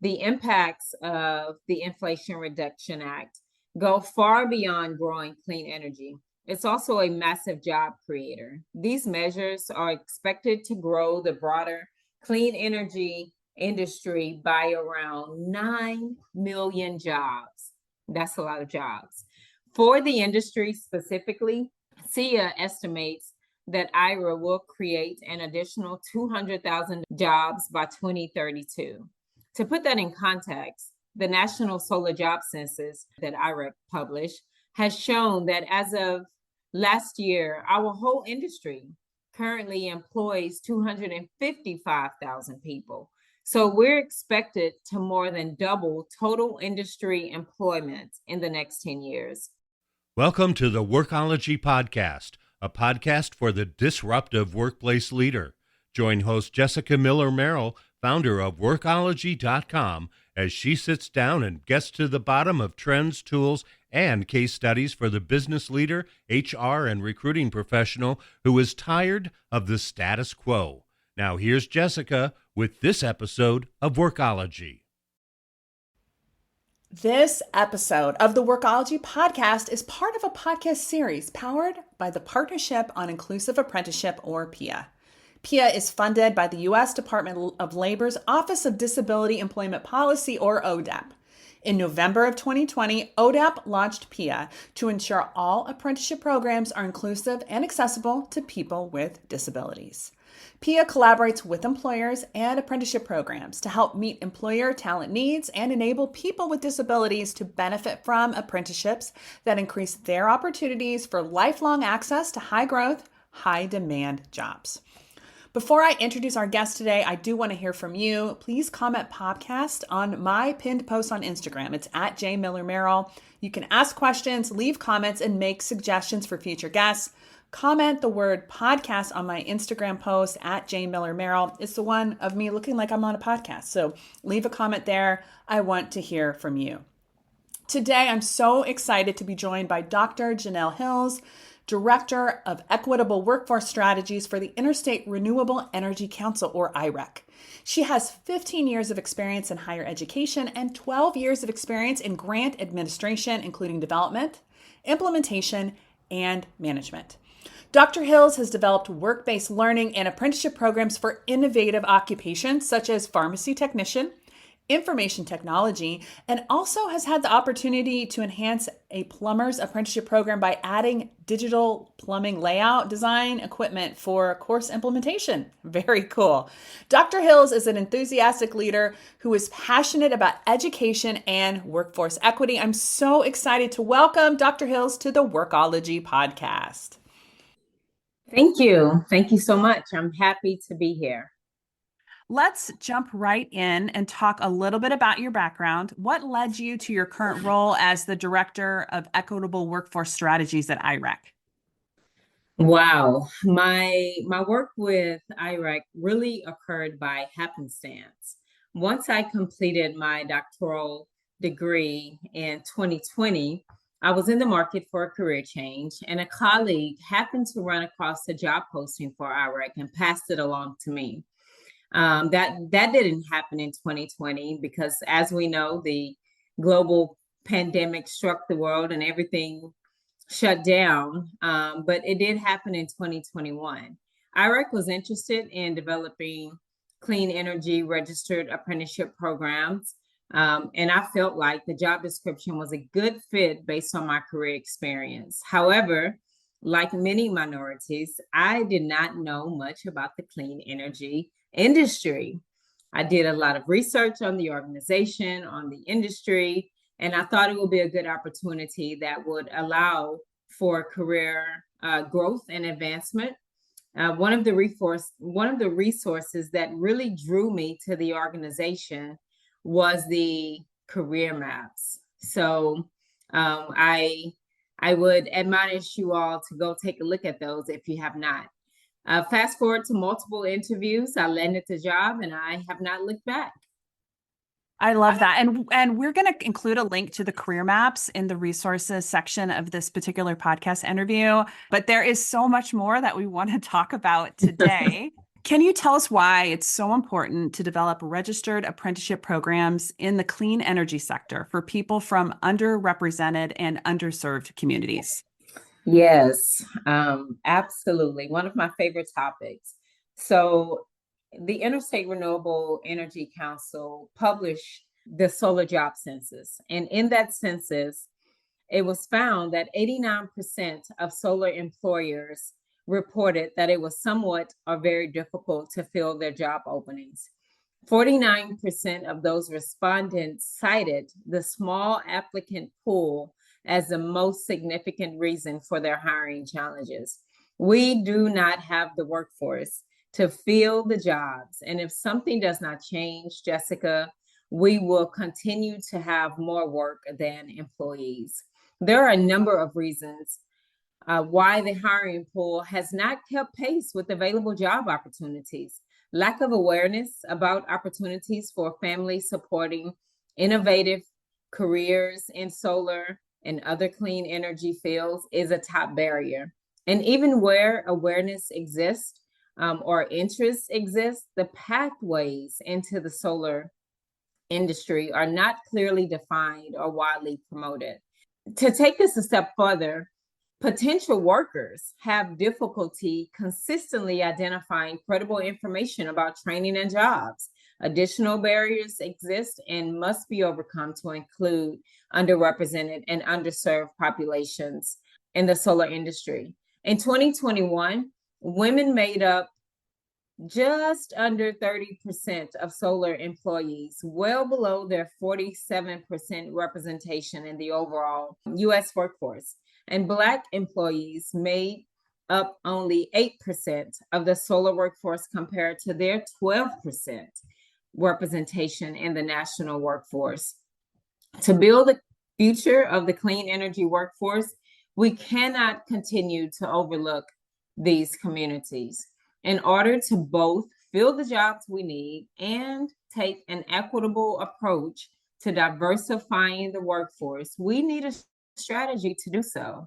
The impacts of the Inflation Reduction Act go far beyond growing clean energy. It's also a massive job creator. These measures are expected to grow the broader clean energy industry by around 9 million jobs. That's a lot of jobs. For the industry specifically, SEIA estimates that IRA will create an additional 200,000 jobs by 2032. To put that in context, the National Solar Job Census that IREC published has shown that as of last year, our whole industry currently employs 255,000 people. So we're expected to more than double total industry employment in the next 10 years. Welcome to the Workology Podcast, a podcast for the disruptive workplace leader. Join host Jessica Miller-Merrell, founder of Workology.com, as she sits down and gets to the bottom of trends, tools, and case studies for the business leader, HR, and recruiting professional who is tired of the status quo. Now here's Jessica with this episode of Workology. This episode of the Workology Podcast is part of a podcast series powered by the Partnership on Inclusive Apprenticeship, or PIA. PIA is funded by the U.S. Department of Labor's Office of Disability Employment Policy, or ODEP. In November of 2020, ODEP launched PIA to ensure all apprenticeship programs are inclusive and accessible to people with disabilities. PIA collaborates with employers and apprenticeship programs to help meet employer talent needs and enable people with disabilities to benefit from apprenticeships that increase their opportunities for lifelong access to high-growth, high-demand jobs. Before I introduce our guest today, I do want to hear from you. Please comment podcast on my pinned post on Instagram. It's at @JMillerMerrell. You can ask questions, leave comments, and make suggestions for future guests. Comment the word podcast on my Instagram post at @JMillerMerrell. It's the one of me looking like I'm on a podcast. So leave a comment there. I want to hear from you. Today, I'm so excited to be joined by Dr. Janell Hills, Director of Equitable Workforce Strategies for the Interstate Renewable Energy Council, or IREC. She has 15 years of experience in higher education and 12 years of experience in grant administration, including development, implementation, and management. Dr. Hills has developed work-based learning and apprenticeship programs for innovative occupations such as pharmacy technician, information technology, and also has had the opportunity to enhance a plumber's apprenticeship program by adding digital plumbing layout design equipment for course implementation. Very cool. Dr. Hills is an enthusiastic leader who is passionate about education and workforce equity. I'm so excited to welcome Dr. Hills to the Workology Podcast. Thank you. Thank you so much. I'm happy to be here. Let's jump right in and talk a little bit about your background. What led you to your current role as the Director of Equitable Workforce Strategies at IREC? Wow. My work with IREC really occurred by happenstance. Once I completed my doctoral degree in 2020, I was in the market for a career change, and a colleague happened to run across a job posting for IREC and passed it along to me. That didn't happen in 2020 because, as we know, the global pandemic struck the world and everything shut down. But it did happen in 2021. IREC was interested in developing clean energy registered apprenticeship programs. And I felt like the job description was a good fit based on my career experience. However, like many minorities, I did not know much about the clean energy industry. I did a lot of research on the organization, on the industry, and I thought it would be a good opportunity that would allow for career growth and advancement. One of the resources that really drew me to the organization was the career maps. So I would admonish you all to go take a look at those if you have not. Fast forward to multiple interviews, I landed the job and I have not looked back. I love that. And we're going to include a link to the career maps in the resources section of this particular podcast interview. But there is so much more that we want to talk about today. Can you tell us why it's so important to develop registered apprenticeship programs in the clean energy sector for people from underrepresented and underserved communities? Yes, absolutely. One of my favorite topics. So, the Interstate Renewable Energy Council published the solar job census. And in that census, it was found that 89% of solar employers reported that it was somewhat or very difficult to fill their job openings. 49% of those respondents cited the small applicant pool as the most significant reason for their hiring challenges. We do not have the workforce to fill the jobs. And if something does not change, Jessica, we will continue to have more work than employees. There are a number of reasons why the hiring pool has not kept pace with available job opportunities. Lack of awareness about opportunities for families supporting innovative careers in solar and other clean energy fields is a top barrier. And even where awareness exists or interest exists, the pathways into the solar industry are not clearly defined or widely promoted. To take this a step further, potential workers have difficulty consistently identifying credible information about training and jobs. Additional barriers exist and must be overcome to include underrepresented and underserved populations in the solar industry. In 2021, women made up just under 30% of solar employees, well below their 47% representation in the overall US workforce. And Black employees made up only 8% of the solar workforce compared to their 12% representation in the national workforce. To build the future of the clean energy workforce, we cannot continue to overlook these communities. In order to both fill the jobs we need and take an equitable approach to diversifying the workforce, we need a strategy to do so.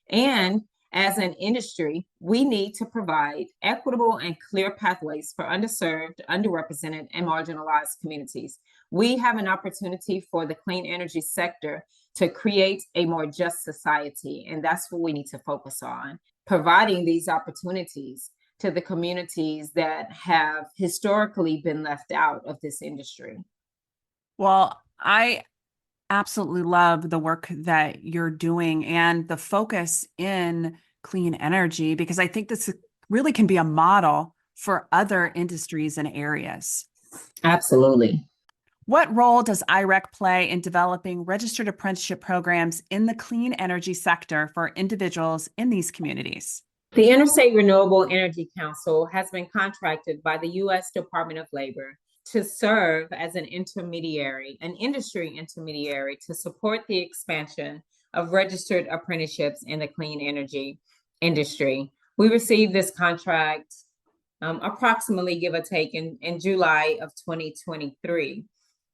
And as an industry, we need to provide equitable and clear pathways for underserved, underrepresented, and marginalized communities. We have an opportunity for the clean energy sector to create a more just society, and that's what we need to focus on, providing these opportunities to the communities that have historically been left out of this industry. Well, I absolutely love the work that you're doing and the focus in clean energy, because I think this really can be a model for other industries and areas. Absolutely. What role does IREC play in developing registered apprenticeship programs in the clean energy sector for individuals in these communities? The Interstate Renewable Energy Council has been contracted by the U.S. Department of Labor to serve as an intermediary, an industry intermediary, to support the expansion of registered apprenticeships in the clean energy industry. We received this contract approximately, give or take, in July of 2023.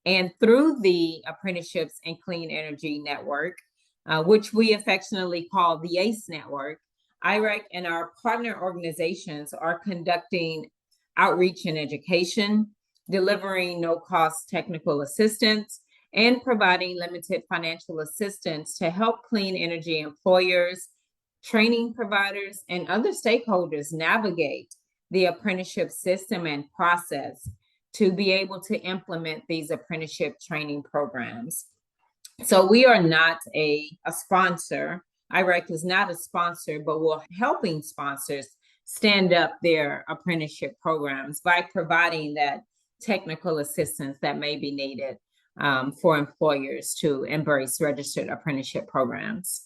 And through the Apprenticeships in Clean Energy Network, which we affectionately call the ACE Network, IREC and our partner organizations are conducting outreach and education, delivering no-cost technical assistance, and providing limited financial assistance to help clean energy employers, training providers, and other stakeholders navigate the apprenticeship system and process to be able to implement these apprenticeship training programs. So we are not a sponsor. IREC is not a sponsor, but we're helping sponsors stand up their apprenticeship programs by providing that technical assistance that may be needed for employers to embrace registered apprenticeship programs.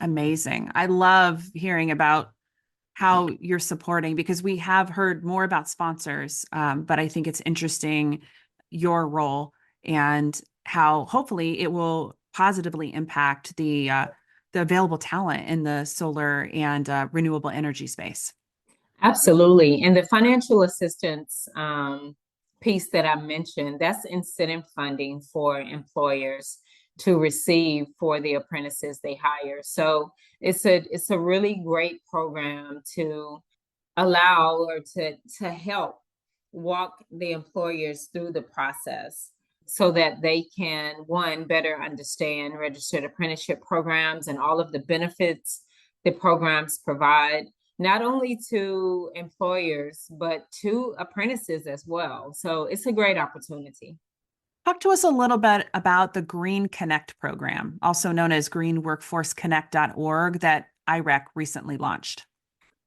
Amazing. I love hearing about how you're supporting, because we have heard more about sponsors, but I think it's interesting your role and how hopefully it will positively impact the available talent in the solar and renewable energy space. Absolutely. And the financial assistance piece that I mentioned, that's incentive funding for employers to receive for the apprentices they hire. So it's a really great program to allow or to help walk the employers through the process so that they can, one, better understand registered apprenticeship programs and all of the benefits the programs provide, not only to employers, but to apprentices as well. So it's a great opportunity. Talk to us a little bit about the Green Connect program, also known as greenworkforceconnect.org, that IREC recently launched.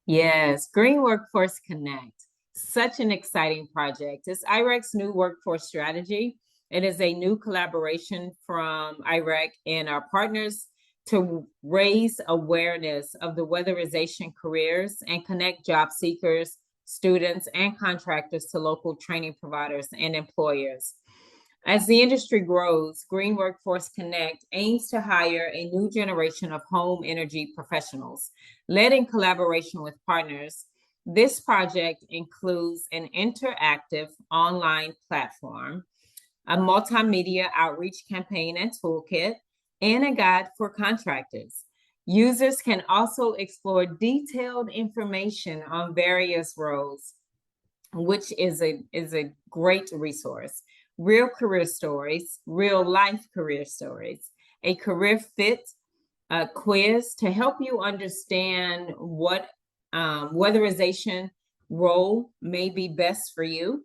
Yes, Green Workforce Connect, such an exciting project. It's IREC's new workforce strategy. It is a new collaboration from IREC and our partners to raise awareness of the weatherization careers and connect job seekers, students, and contractors to local training providers and employers. As the industry grows, Green Workforce Connect aims to hire a new generation of home energy professionals, led in collaboration with partners. This project includes an interactive online platform, a multimedia outreach campaign and toolkit, and a guide for contractors. Users can also explore detailed information on various roles, which is a great resource. Real career stories, real life career stories, a career fit quiz to help you understand what weatherization role may be best for you,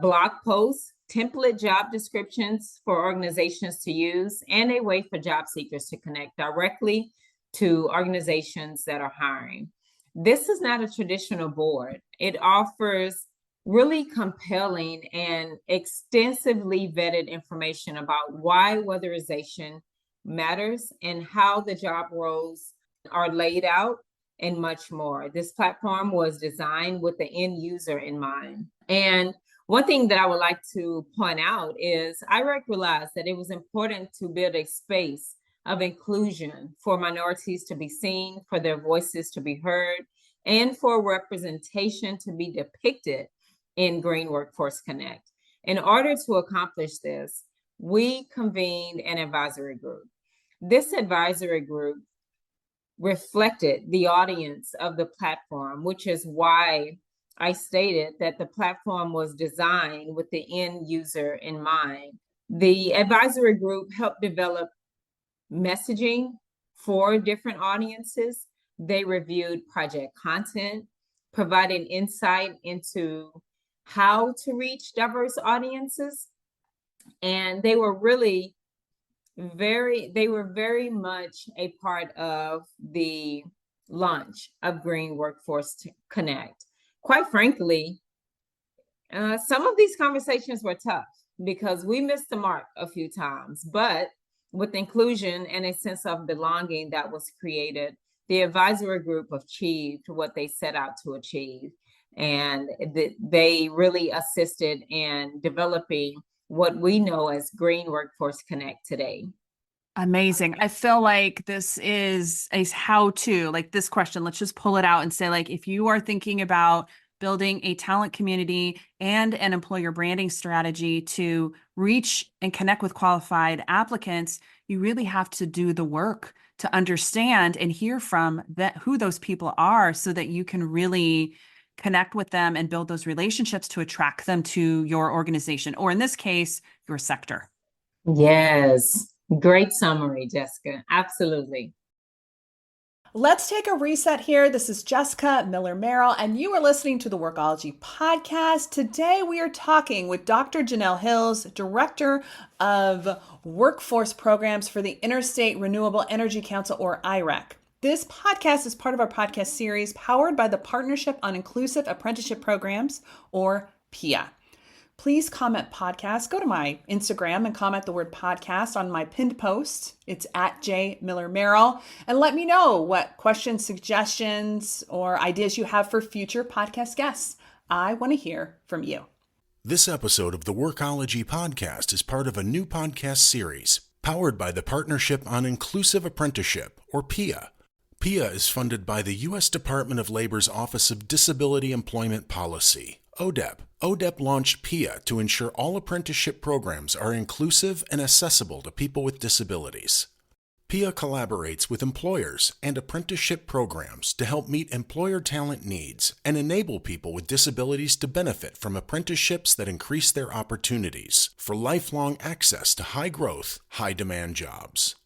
blog posts, template job descriptions for organizations to use, and a way for job seekers to connect directly to organizations that are hiring. This is not a traditional board. It offers really compelling and extensively vetted information about why weatherization matters and how the job roles are laid out and much more. This platform was designed with the end user in mind. And one thing that I would like to point out is IREC realized that it was important to build a space of inclusion for minorities to be seen, for their voices to be heard, and for representation to be depicted in Green Workforce Connect. In order to accomplish this, we convened an advisory group. This advisory group reflected the audience of the platform, which is why I stated that the platform was designed with the end user in mind. The advisory group helped develop messaging for different audiences. They reviewed project content, providing insight into how to reach diverse audiences. And they were really very much a part of the launch of Green Workforce Connect. Quite frankly, some of these conversations were tough because we missed the mark a few times, but with inclusion and a sense of belonging that was created, the advisory group achieved what they set out to achieve. And they really assisted in developing what we know as Green Workforce Connect today. Amazing. I feel like this is a how-to, like this question, let's just pull it out and say, like, if you are thinking about building a talent community and an employer branding strategy to reach and connect with qualified applicants, you really have to do the work to understand and hear from who those people are so that you can really connect with them and build those relationships to attract them to your organization, or in this case, your sector. Yes. Great summary, Jessica. Absolutely. Let's take a reset here. This is Jessica Miller-Merrell, and you are listening to the Workology Podcast. Today, we are talking with Dr. Janell Hills, Director of Workforce Programs for the Interstate Renewable Energy Council, or IREC. This podcast is part of our podcast series powered by the Partnership on Inclusive Apprenticeship Programs, or PIA. Please comment podcast. Go to my Instagram and comment the word podcast on my pinned post. It's at @JMillerMerrell. And let me know what questions, suggestions, or ideas you have for future podcast guests. I want to hear from you. This episode of the Workology Podcast is part of a new podcast series powered by the Partnership on Inclusive Apprenticeship, or PIA. PIA is funded by the U.S. Department of Labor's Office of Disability Employment Policy, ODEP. ODEP launched PIA to ensure all apprenticeship programs are inclusive and accessible to people with disabilities. PIA collaborates with employers and apprenticeship programs to help meet employer talent needs and enable people with disabilities to benefit from apprenticeships that increase their opportunities for lifelong access to high-growth, high-demand jobs.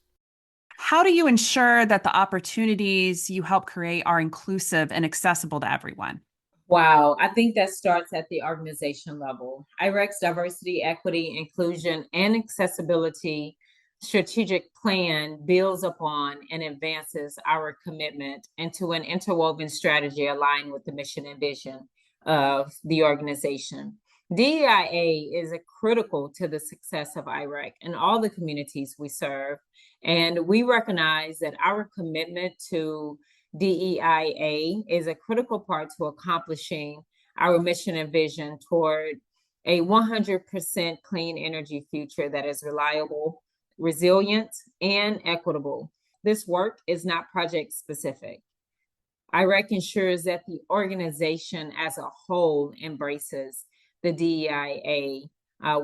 How do you ensure that the opportunities you help create are inclusive and accessible to everyone? Wow, I think that starts at the organization level. IREC's diversity, equity, inclusion, and accessibility strategic plan builds upon and advances our commitment into an interwoven strategy aligned with the mission and vision of the organization. DEIA is critical to the success of IREC and all the communities we serve. And we recognize that our commitment to DEIA is a critical part to accomplishing our mission and vision toward a 100% clean energy future that is reliable, resilient, and equitable. This work is not project specific. IREC ensures that the organization as a whole embraces the DEIA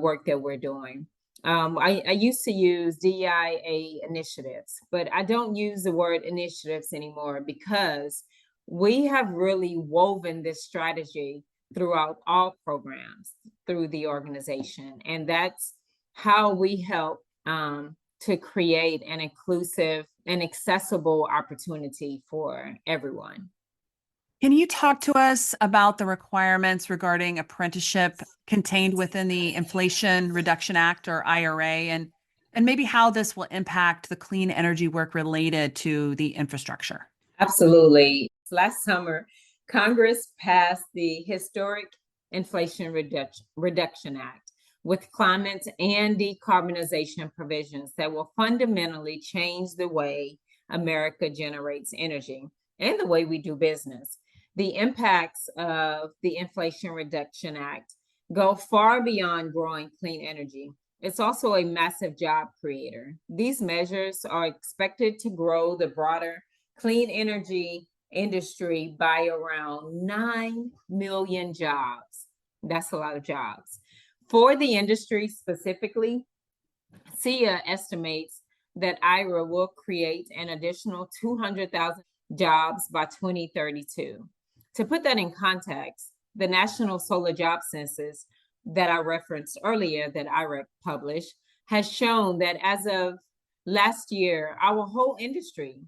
work that we're doing. I used to use DEIA initiatives, but I don't use the word initiatives anymore because we have really woven this strategy throughout all programs through the organization. And that's how we help to create an inclusive and accessible opportunity for everyone. Can you talk to us about the requirements regarding apprenticeship contained within the Inflation Reduction Act, or IRA, and maybe how this will impact the clean energy work related to the infrastructure? Absolutely. Last summer, Congress passed the historic Inflation Reduction Act with climate and decarbonization provisions that will fundamentally change the way America generates energy and the way we do business. The impacts of the Inflation Reduction Act go far beyond growing clean energy. It's also a massive job creator. These measures are expected to grow the broader clean energy industry by around 9 million jobs. That's a lot of jobs. For the industry specifically, SEIA estimates that IRA will create an additional 200,000 jobs by 2032. To put that in context, the National Solar Job Census that I referenced earlier that IREC published has shown that as of last year, our whole industry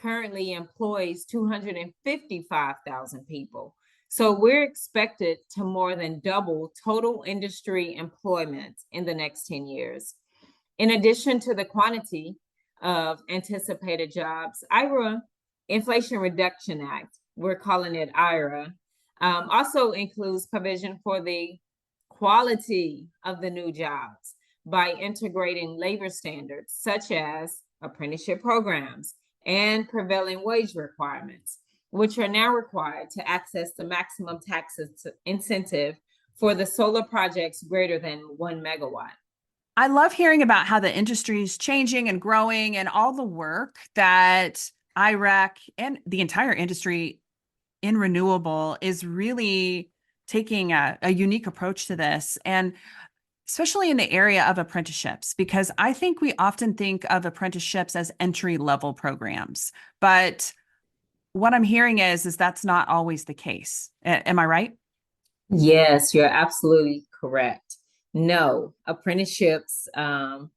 currently employs 255,000 people. So we're expected to more than double total industry employment in the next 10 years. In addition to the quantity of anticipated jobs, IRA, Inflation Reduction Act, we're calling it IRA, also includes provision for the quality of the new jobs by integrating labor standards such as apprenticeship programs and prevailing wage requirements, which are now required to access the maximum tax incentive for the solar projects greater than 1 megawatt. I love hearing about how the industry is changing and growing and all the work that IREC and the entire industry in renewable is really taking a unique approach to this, and especially in the area of apprenticeships, because I think we often think of apprenticeships as entry-level programs, but what I'm hearing is that's not always the case. Am I right? Yes, you're absolutely correct. No, apprenticeships are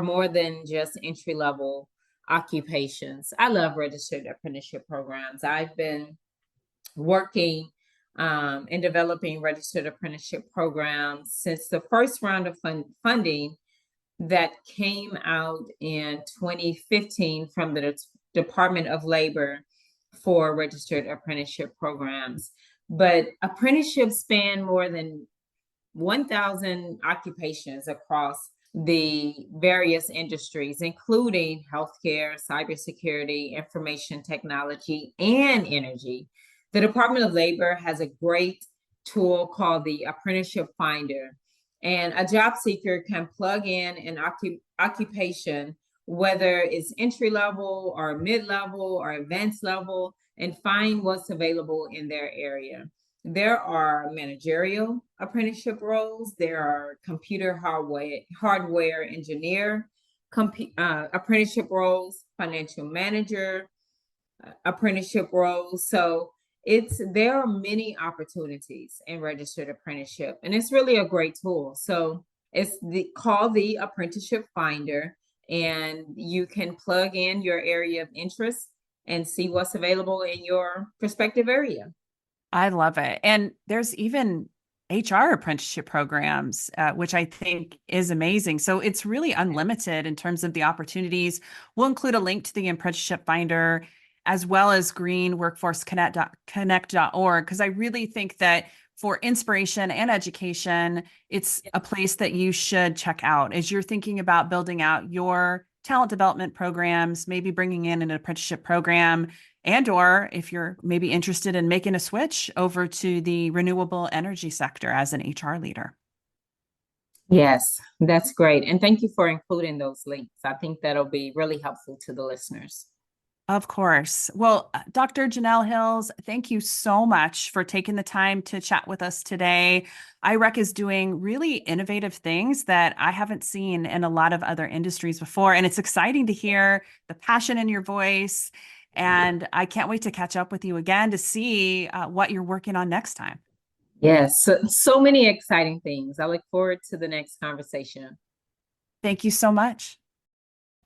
more than just entry-level occupations. I love registered apprenticeship programs. I've been working in developing registered apprenticeship programs since the first round of funding that came out in 2015 from the Department of Labor for registered apprenticeship programs. But apprenticeships span more than 1,000 occupations across the various industries, including healthcare, cybersecurity, information technology, and energy. The Department of Labor has a great tool called the Apprenticeship Finder, and a job seeker can plug in an occupation, whether it's entry level or mid-level or advanced level, and find what's available in their area. There are managerial apprenticeship roles. There are computer hardware engineer apprenticeship roles, financial manager, apprenticeship roles. So there are many opportunities in registered apprenticeship, and it's really a great tool. So it's called the Apprenticeship Finder, and you can plug in your area of interest and see what's available in your prospective area. I love it. And there's even HR apprenticeship programs, which I think is amazing. So it's really unlimited in terms of the opportunities. We'll include a link to the Apprenticeship Finder as well as greenworkforceconnect.org, because I really think that for inspiration and education, it's a place that you should check out as you're thinking about building out your talent development programs, maybe bringing in an apprenticeship program, and or if you're maybe interested in making a switch over to the renewable energy sector as an HR leader. Yes, that's great. And thank you for including those links. I think that'll be really helpful to the listeners. Of course. Well, Dr. Janell Hills, thank you so much for taking the time to chat with us today. IREC is doing really innovative things that I haven't seen in a lot of other industries before. And it's exciting to hear the passion in your voice. And I can't wait to catch up with you again to see what you're working on next time. Yes, so many exciting things. I look forward to the next conversation. Thank you so much.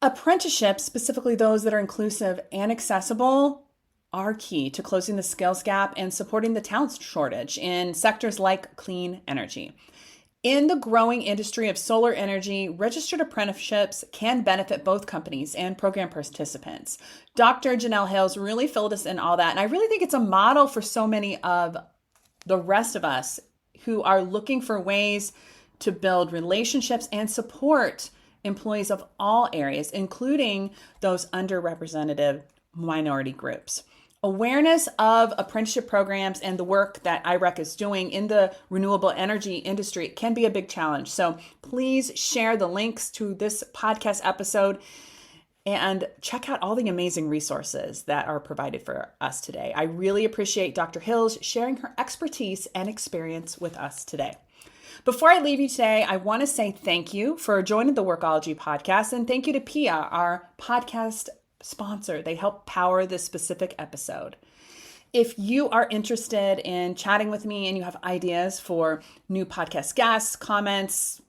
Apprenticeships, specifically those that are inclusive and accessible, are key to closing the skills gap and supporting the talent shortage in sectors like clean energy. In the growing industry of solar energy, registered apprenticeships can benefit both companies and program participants. Dr. Janell Hills really filled us in all that, and I really think it's a model for so many of the rest of us who are looking for ways to build relationships and support employees of all areas, including those underrepresented minority groups. Awareness of apprenticeship programs and the work that IREC is doing in the renewable energy industry can be a big challenge. So please share the links to this podcast episode and check out all the amazing resources that are provided for us today. I really appreciate Dr. Hills sharing her expertise and experience with us today. Before I leave you today, I want to say thank you for joining the Workology Podcast, and thank you to PIA, our podcast sponsor. They help power this specific episode. If you are interested in chatting with me and you have ideas for new podcast guests, comments,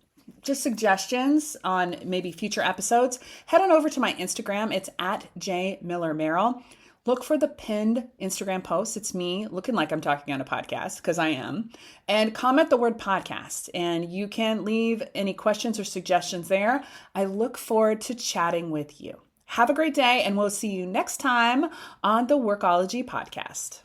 just suggestions on maybe future episodes, head on over to my Instagram. It's at @JMillerMerrell. Look for the pinned Instagram post. It's me looking like I'm talking on a podcast, because I am. And comment the word podcast. And you can leave any questions or suggestions there. I look forward to chatting with you. Have a great day, and we'll see you next time on the Workology Podcast.